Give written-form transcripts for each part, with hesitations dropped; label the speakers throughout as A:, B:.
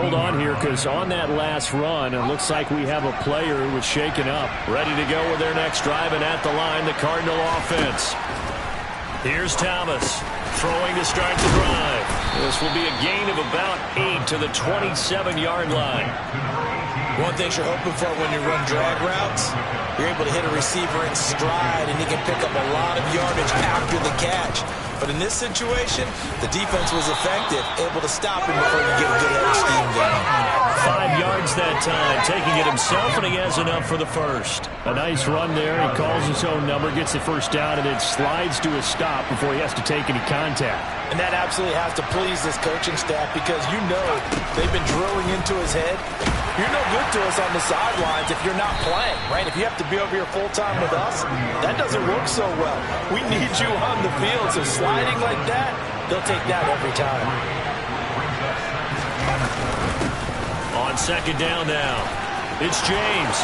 A: hold on here because on that last run, it looks like we have a player who was shaken up. Ready to go with their next drive, and at the line, the Cardinal offense. Here's Thomas throwing to start the drive. This will be a gain of about 8 to the 27-yard line.
B: One thing you're hoping for when you run drag routes, you're able to hit a receiver in stride, and he can pick up a lot of yardage after the catch. But in this situation, the defense was effective, able to stop him before he get a good head scheme going.
A: 5 yards that time, taking it himself, and he has enough for the first. A nice run there. He calls his own number, gets the first down, and then slides to a stop before he has to take any contact.
B: And that absolutely has to please this coaching staff because you know they've been drilling into his head. You're no good to us on the sidelines if you're not playing, right? If you have to be over here full-time with us, that doesn't work so well. We need you on the field, so sliding like that, they'll take that every time.
A: On second down now, it's James.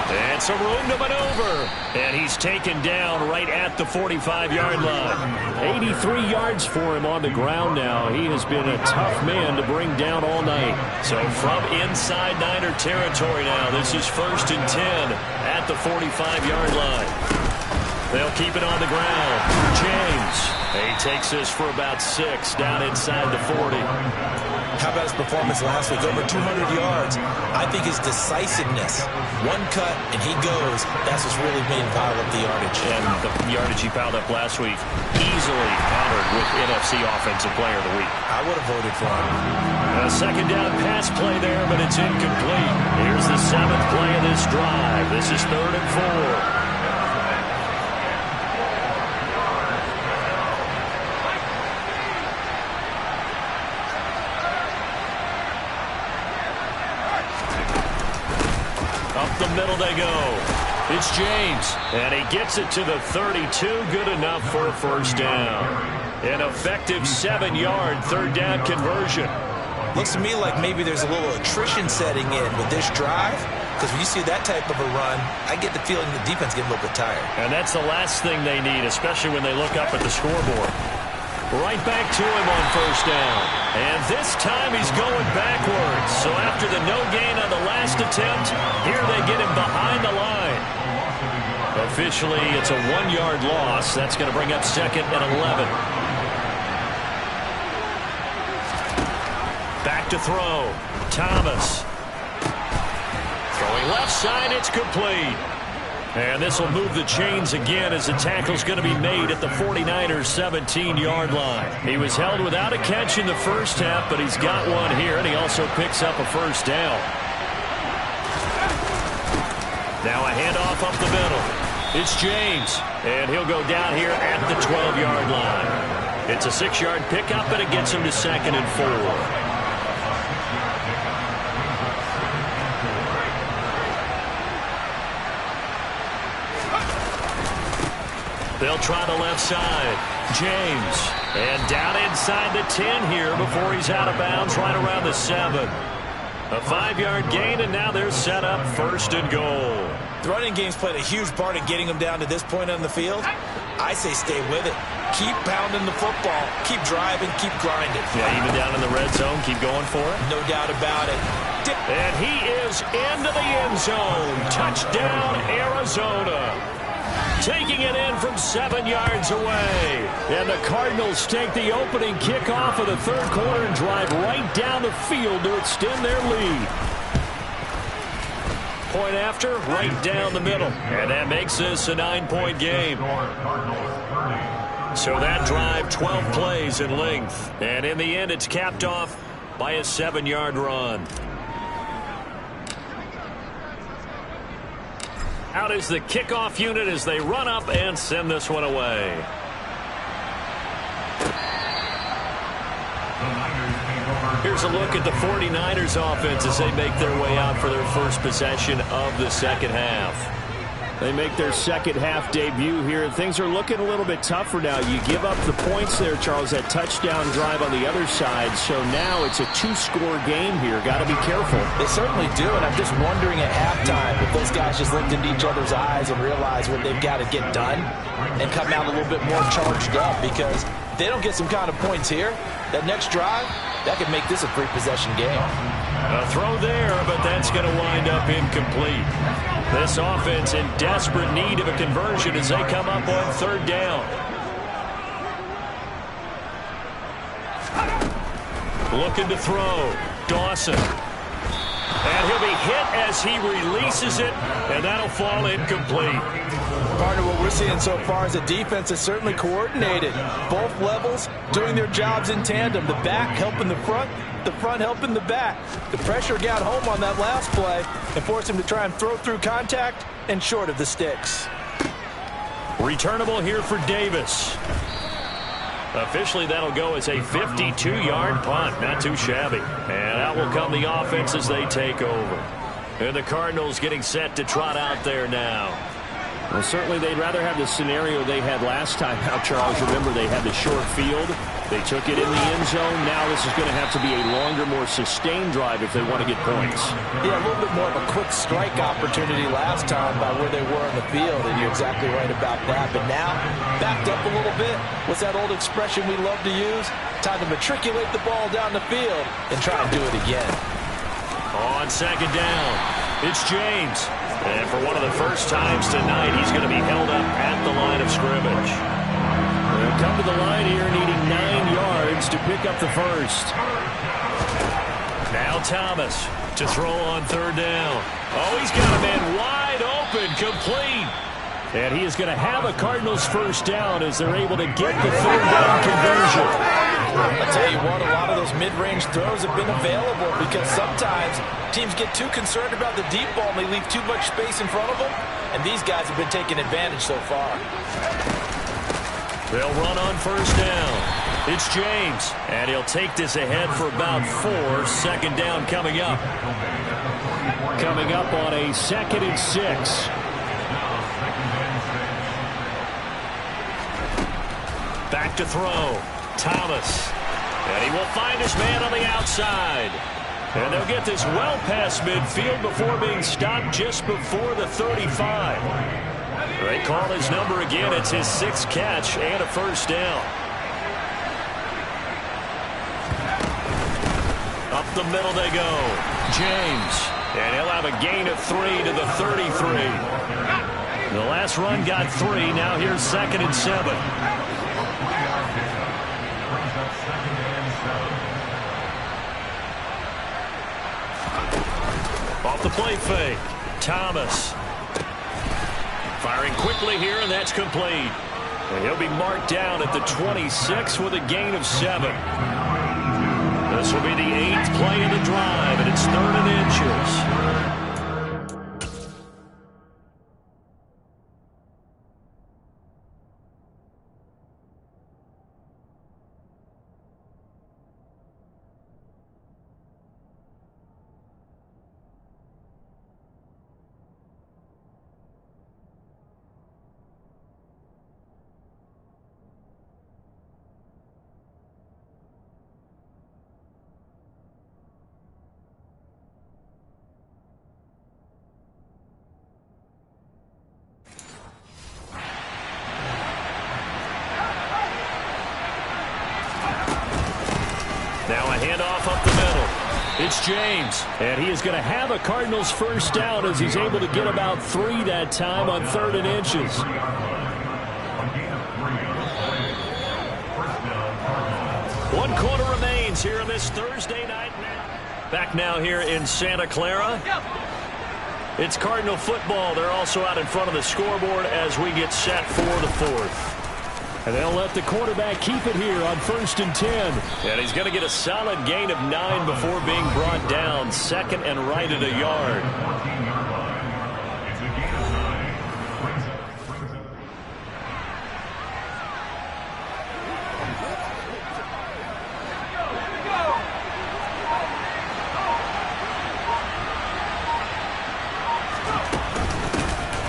A: And some room to maneuver. And he's taken down right at the 45-yard line. 83 yards for him on the ground now. He has been a tough man to bring down all night. So from inside Niner territory now, this is 1st and 10 at the 45-yard line. They'll keep it on the ground. James. He takes this for about 6 down inside the 40.
B: How about his performance last week? Over 200 yards. I think his decisiveness. One cut, and he goes. That's what's really made him pile up the yardage.
A: And the yardage he piled up last week, easily honored with NFC Offensive Player of the Week.
B: I would have voted for him.
A: A second down pass play there, but it's incomplete. Here's the 7th play of this drive. This is 3rd and 4. Up the middle they go. It's James, and he gets it to the 32. Good enough for a first down. An effective 7-yard third down conversion.
B: Looks to me like maybe there's a little attrition setting in with this drive, because when you see that type of a run, I get the feeling the defense getting a little bit tired.
A: And that's the last thing they need, especially when they look up at the scoreboard. Right back to him on first down. And this time he's going backwards. So after the no gain on the last attempt, here they get him behind the line. Officially, it's a 1-yard loss. That's going to bring up 2nd and 11. Back to throw. Thomas. Throwing left side, it's complete. And this will move the chains again as the tackle's going to be made at the 49ers' 17-yard line. He was held without a catch in the first half, but he's got one here, and he also picks up a first down. Now a handoff up the middle. It's James, and he'll go down here at the 12-yard line. It's a 6-yard pickup, and it gets him to 2nd and 4. They'll try the left side. James. And down inside the 10 here before he's out of bounds right around the 7. A 5-yard gain, and now they're set up 1st and goal.
B: The running game's played a huge part in getting them down to this point on the field. I say stay with it. Keep pounding the football. Keep driving. Keep grinding.
A: Yeah, even down in the red zone, keep going for it.
B: No doubt about it.
A: And he is into the end zone. Touchdown, Arizona. Taking it in from 7 yards away. And the Cardinals take the opening kickoff of the third quarter and drive right down the field to extend their lead. Point after, right down the middle. And that makes this a 9-point game. So that drive, 12 plays in length. And in the end, it's capped off by a 7-yard run. Out is the kickoff unit as they run up and send this one away. Here's a look at the 49ers offense as they make their way out for their first possession of the second half. They make their second half debut here. Things are looking a little bit tougher now. You give up the points there, Charles, that touchdown drive on the other side. So now it's a 2-score game here. Got to be careful.
B: They certainly do, and I'm just wondering at halftime if those guys just looked into each other's eyes and realized what they've got to get done and come out a little bit more charged up, because they don't get some kind of points here, that next drive, that could make this a three-possession game.
A: A throw there, but that's going to wind up incomplete. This offense in desperate need of a conversion as they come up on third down. Looking to throw. Dawson. And he'll be hit as he releases it, and that'll fall incomplete.
B: Partner, what we're seeing so far is the defense is certainly coordinated. Both levels doing their jobs in tandem. The back helping the front helping the back. The pressure got home on that last play and forced him to try and throw through contact and short of the sticks.
A: Returnable here for Davis. Officially, that'll go as a 52-yard punt. Not too shabby. And out will come the offense as they take over. And the Cardinals getting set to trot out there now.
C: Well, certainly they'd rather have the scenario they had last time out, Charles. Remember, they had the short field. They took it in the end zone. Now this is going to have to be a longer, more sustained drive if they want to get points.
B: Yeah, a little bit more of a quick strike opportunity last time by where they were on the field, and you're exactly right about that. But now, backed up a little bit. What's that old expression we love to use? Time to matriculate the ball down the field and try and do it again.
A: On second down, it's James. And for one of the first times tonight, he's going to be held up at the line of scrimmage.
C: They'll come to the line here needing 9 yards to pick up the first.
A: Now Thomas to throw on third down. Oh, he's got a man wide open, complete. And he is going to have a Cardinals first down as they're able to get the third down conversion.
B: I tell you what, a lot of those mid-range throws have been available because sometimes teams get too concerned about the deep ball and they leave too much space in front of them. And these guys have been taking advantage so far.
A: They'll run on first down. It's James, and he'll take this ahead for about 4. Second down coming up.
C: Coming up on a 2nd and 6.
A: Back to throw. Thomas. And he will find his man on the outside. And they'll get this well past midfield before being stopped just before the 35. They call his number again. It's his 6th catch and a first down. Up the middle they go. James. And he'll have a gain of 3 to the 33. The last run got 3. Now here's 2nd and 7. Off the play fake. Thomas. Firing quickly here, and that's complete. And he'll be marked down at the 26 with a gain of 7. This will be the 8th play of the drive, and it's 3rd and inches. Now a handoff up the middle. It's James. And he is going to have a Cardinals first down as he's able to get about 3 that time on 3rd and inches. 1 quarter remains here on this Thursday night. Back now here in Santa Clara. It's Cardinal football. They're also out in front of the scoreboard as we get set for the 4th.
C: And they'll let the quarterback keep it here on 1st and 10.
A: And he's going to get a solid gain of 9 before being brought down. 2nd and right at a yard.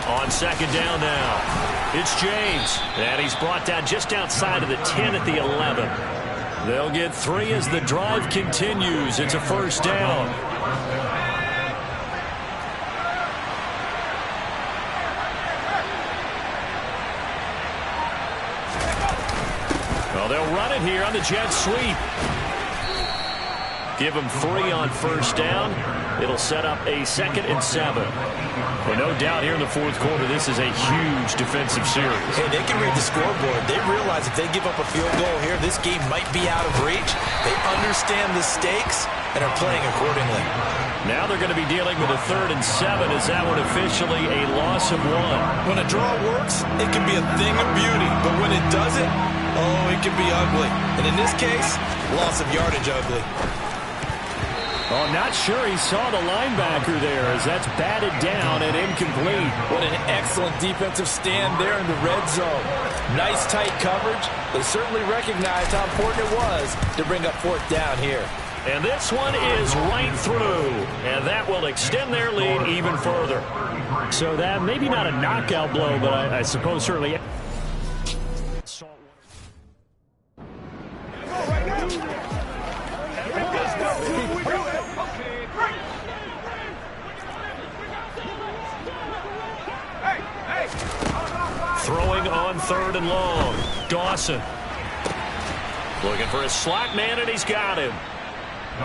A: On 2nd down now. It's James, and he's brought down just outside of the 10 at the 11. They'll get 3 as the drive continues. It's a first down. Well, they'll run it here on the jet sweep. Give them 3 on first down. It'll set up a 2nd and 7. Well, no doubt here in the fourth quarter, this is a huge defensive series.
B: Hey, they can read the scoreboard. They realize if they give up a field goal here, this game might be out of reach. They understand the stakes and are playing accordingly.
A: Now they're going to be dealing with a 3rd and 7. Is that one officially a loss of 1?
B: When a draw works, it can be a thing of beauty. But when it doesn't, oh, it can be ugly. And in this case, loss of yardage ugly.
C: Oh, not sure he saw the linebacker there as that's batted down and incomplete.
B: What an excellent defensive stand there in the red zone. Nice tight coverage. They certainly recognized how important it was to bring up 4th down here.
A: And this one is right through. And that will extend their lead even further.
C: So that maybe not a knockout blow, but I suppose certainly.
A: Throwing on 3rd and long. Dawson. Looking for a slot man, and he's got him.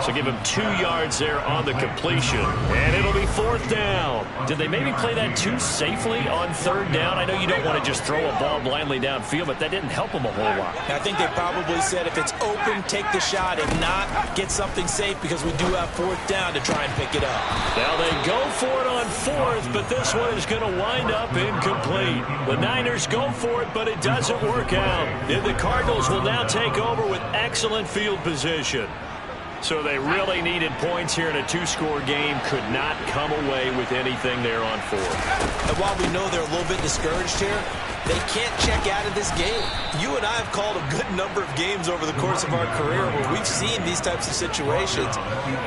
A: So give him 2 yards there on the completion. And it'll be 4th down. Did they maybe play that too safely on 3rd down? I know you don't want to just throw a ball blindly downfield, but that didn't help them a whole lot.
B: I think they probably said if it's open, take the shot. If not, get something safe because we do have 4th down to try and pick it up.
A: Now they go for it on 4th, but this one is going to wind up incomplete. The Niners go for it, but it doesn't work out. And the Cardinals will now take over with excellent field position. So they really needed points here in a 2-score game. Could not come away with anything there on 4th.
B: And while we know they're a little bit discouraged here, they can't check out of this game. You and I have called a good number of games over the course of our career where we've seen these types of situations.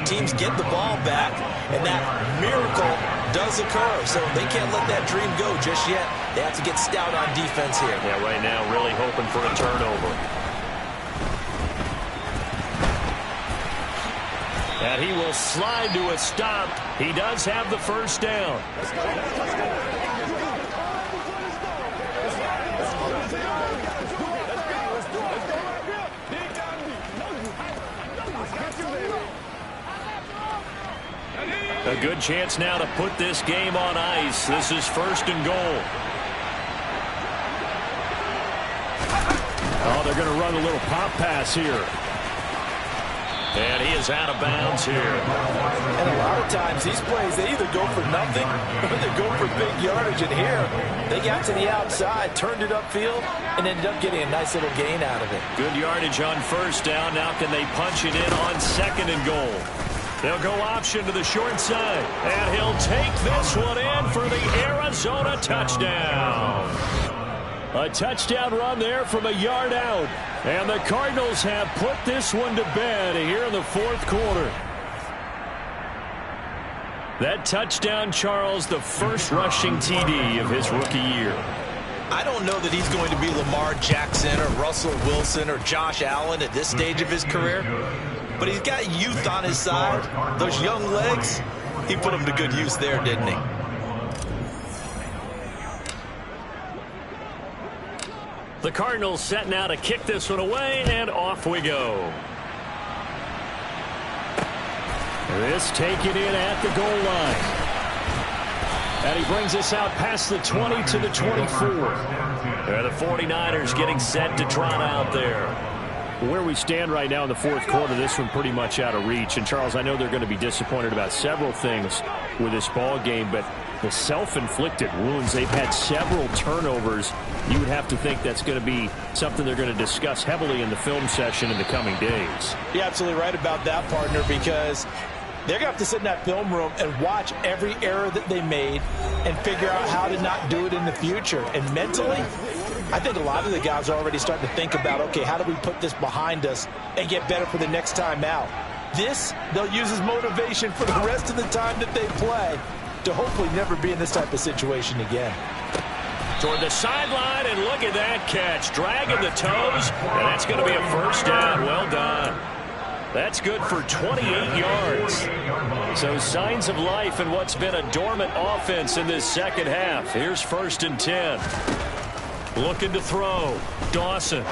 B: Teams get the ball back, and that miracle does occur. So they can't let that dream go just yet. They have to get stout on defense here.
A: Yeah, right now really hoping for a turnover. And he will slide to a stop. He does have the first down. A good chance now to put this game on ice. This is 1st and goal.
C: Oh, they're going to run a little pop pass here.
A: And he is out of bounds here.
B: And a lot of times these plays, they either go for nothing or they go for big yardage. And here, they got to the outside, turned it upfield, and ended up getting a nice little gain out of it.
A: Good yardage on 1st down. Now can they punch it in on 2nd and goal? They'll go option to the short side. And he'll take this one in for the Arizona touchdown. A touchdown run there from a yard out. And the Cardinals have put this one to bed here in the 4th quarter. That touchdown, Charles, the first rushing TD of his rookie year.
B: I don't know that he's going to be Lamar Jackson or Russell Wilson or Josh Allen at this stage of his career. But he's got youth on his side. Those young legs, he put them to good use there, didn't he?
A: The Cardinals set now to kick this one away, and off we go.
C: This taken in at the goal line. And he brings us out past the 20 to the 24.
A: The 49ers getting set to trot out there.
C: Where we stand right now in the 4th quarter, this one pretty much out of reach. And, Charles, I know they're going to be disappointed about several things with this ball game, but the self-inflicted wounds, they've had several turnovers. You would have to think that's going to be something they're going to discuss heavily in the film session in the coming days.
B: You're absolutely right about that, partner, because they're going to have to sit in that film room and watch every error that they made and figure out how to not do it in the future. And mentally, I think a lot of the guys are already starting to think about, okay, how do we put this behind us and get better for the next time out? This, they'll use as motivation for the rest of the time that they play to hopefully never be in this type of situation again.
A: Toward the sideline, and look at that catch. Dragging the toes, and that's going to be a first down. Well done. That's good for 28 yards. So signs of life in what's been a dormant offense in this second half. Here's 1st and 10. Looking to throw. Dawson.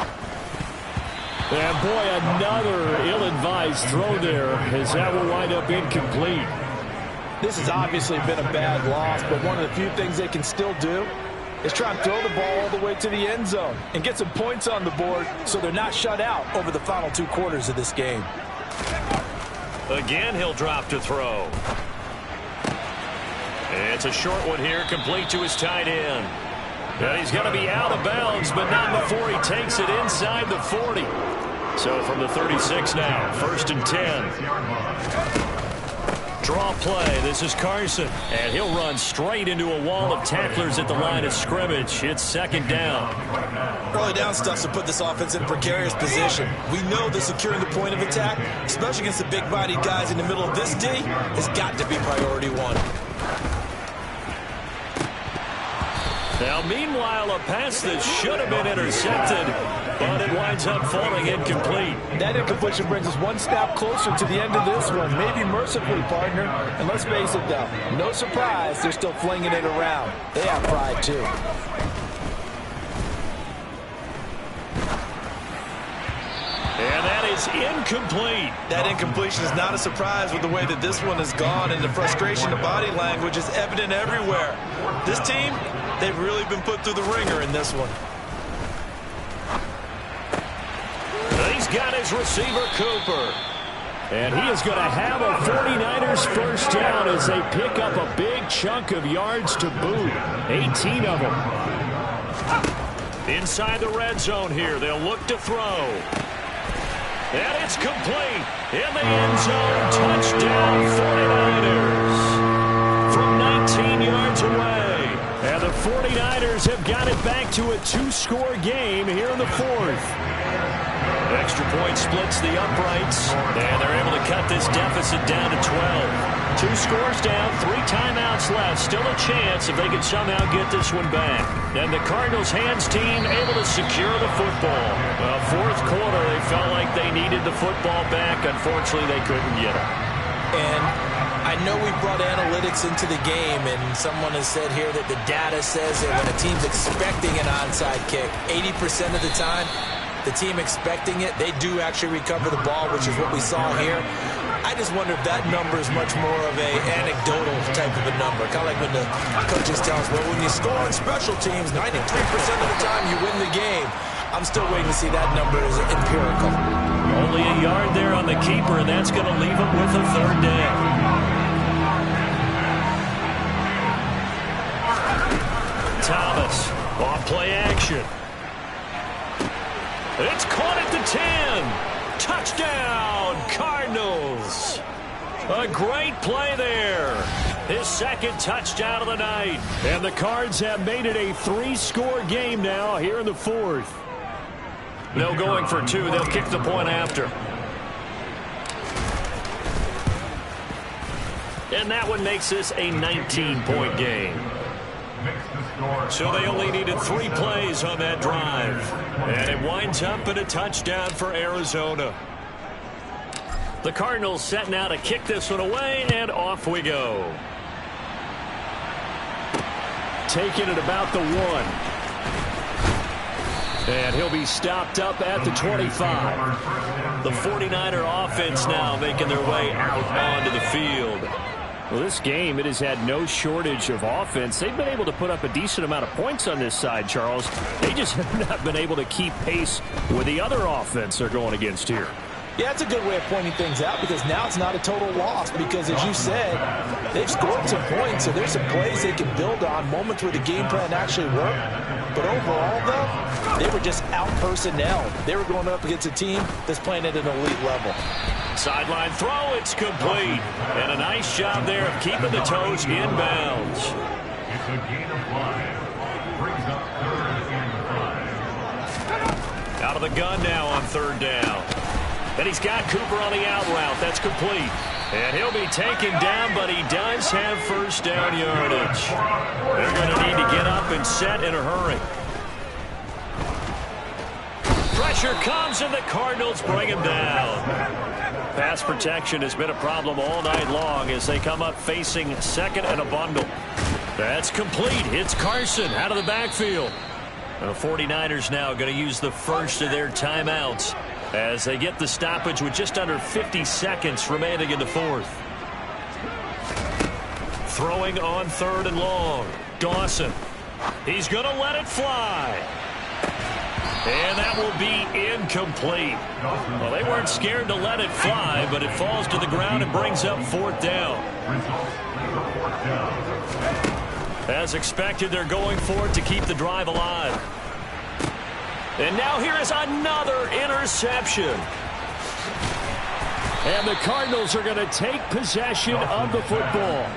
C: And boy, another ill-advised throw there, as that will wind up incomplete.
B: This has obviously been a bad loss, but one of the few things they can still do is try and throw the ball all the way to the end zone and get some points on the board so they're not shut out over the final 2 quarters of this game.
A: Again, he'll drop to throw. It's a short one here, complete to his tight end. And he's going to be out of bounds, but not before he takes it inside the 40. So from the 36 now, 1st and 10. Draw play. This is Carson. And he'll run straight into a wall of tacklers at the line of scrimmage. It's 2nd down.
B: Early down stuff to put this offense in a precarious position. We know that securing the point of attack, especially against the big-bodied guys in the middle of this D, has got to be priority 1.
A: Now, meanwhile, a pass that should have been intercepted, but it winds up falling incomplete.
B: That incompletion brings us 1 step closer to the end of this one. Maybe mercifully, partner. And let's face it, though, no surprise, they're still flinging it around. They have pride, too.
A: And that is incomplete.
B: That incompletion is not a surprise with the way that this one has gone, and the frustration of body language is evident everywhere. This team, they've really been put through the ringer in this one.
A: He's got his receiver, Cooper. And he is going to have a 49ers first down as they pick up a big chunk of yards to boot. 18 of them. Inside the red zone here, they'll look to throw. And it's complete. In the end zone, touchdown 49ers. From 19 yards away. And the 49ers have got it back to a 2-score game here in the 4th. Extra point splits the uprights, and they're able to cut this deficit down to 12. 2 scores down, 3 timeouts left. Still a chance if they can somehow get this one back. And the Cardinals hands team able to secure the football. Well, 4th quarter, they felt like they needed the football back. Unfortunately, they couldn't get it.
B: And I know we brought analytics into the game, and someone has said here that the data says that when a team's expecting an onside kick, 80% of the time, the team expecting it, they do actually recover the ball, which is what we saw here. I just wonder if that number is much more of a anecdotal type of a number. Kind of like when the coaches tell us, well, when you score on special teams, 93% of the time you win the game. I'm still waiting to see that number as empirical.
A: Only a yard there on the keeper, and that's going to leave him with a 3rd down. Thomas, on play action. It's caught at the 10. Touchdown, Cardinals. A great play there. His 2nd touchdown of the night. And the Cards have made it a 3-score game now here in the 4th. No going for 2. They'll kick the point after. And that one makes this a 19-point game. So they only needed 3 plays on that drive. And it winds up in a touchdown for Arizona. The Cardinals set now to kick this one away, and off we go. Taking it about the 1. And he'll be stopped up at the 25. The 49er offense now making their way out onto the field. Well, this game, it has had no shortage of offense. They've been able to put up a decent amount of points on this side, Charles. They just have not been able to keep pace with the other offense they're going against here.
B: Yeah, that's a good way of pointing things out, because now it's not a total loss, because as you said, they've scored some points, so there's some plays they can build on, moments where the game plan actually worked. But overall, though, they were just out-personnel. They were going up against a team that's playing at an elite level.
A: Sideline throw, it's complete. And a nice job there of keeping the toes inbounds.
D: It's a gain of 5. Brings up 3rd and 5.
A: Out of the gun now on 3rd down. And he's got Cooper on the out route. That's complete. And he'll be taken down, but he does have first down yardage. They're going to need to get up and set in a hurry. Pressure comes, and the Cardinals bring him down. Pass protection has been a problem all night long as they come up facing 2nd and a bundle. That's complete. It's Carson out of the backfield. And the 49ers now going to use the first of their timeouts. as they get the stoppage with just under 50 seconds remaining in the fourth. Throwing on 3rd and long. Dawson. He's going to let it fly. And that will be incomplete. Well, they weren't scared to let it fly, but it falls to the ground and brings up 4th down. As expected, they're going for it to keep the drive alive. And now here is another interception. And the Cardinals are going to take possession of the football.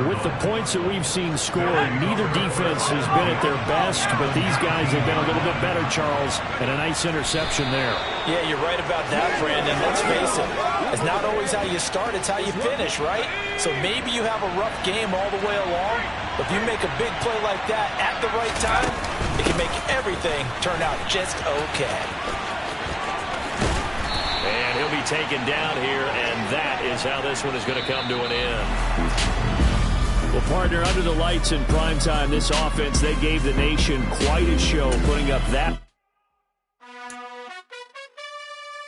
A: With the points that we've seen scored, neither defense has been at their best, but these guys have been a little bit better, Charles, and a nice interception there. Yeah, you're right about that, Brandon. Let's face it, it's not always how you start, it's how you finish, right? So maybe you have a rough game all the way along, but if you make a big play like that at the right time, it can make everything turn out just okay. And he'll be taken down here, and that is how this one is going to come to an end. Well, partner, under the lights in primetime, this offense, they gave the nation quite a show putting up that